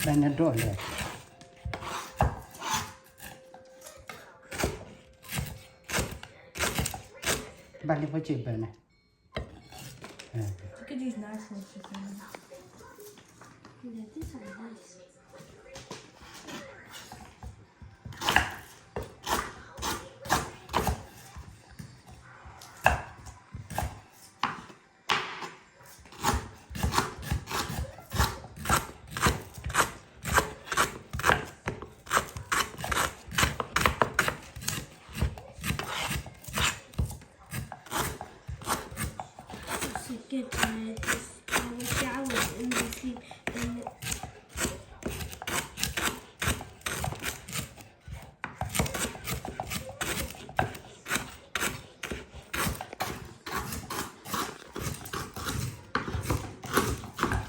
Ben dole. Bali poi bene. Look at these nice ones. Yeah, these are nice. So good, I wish I was in the sleep and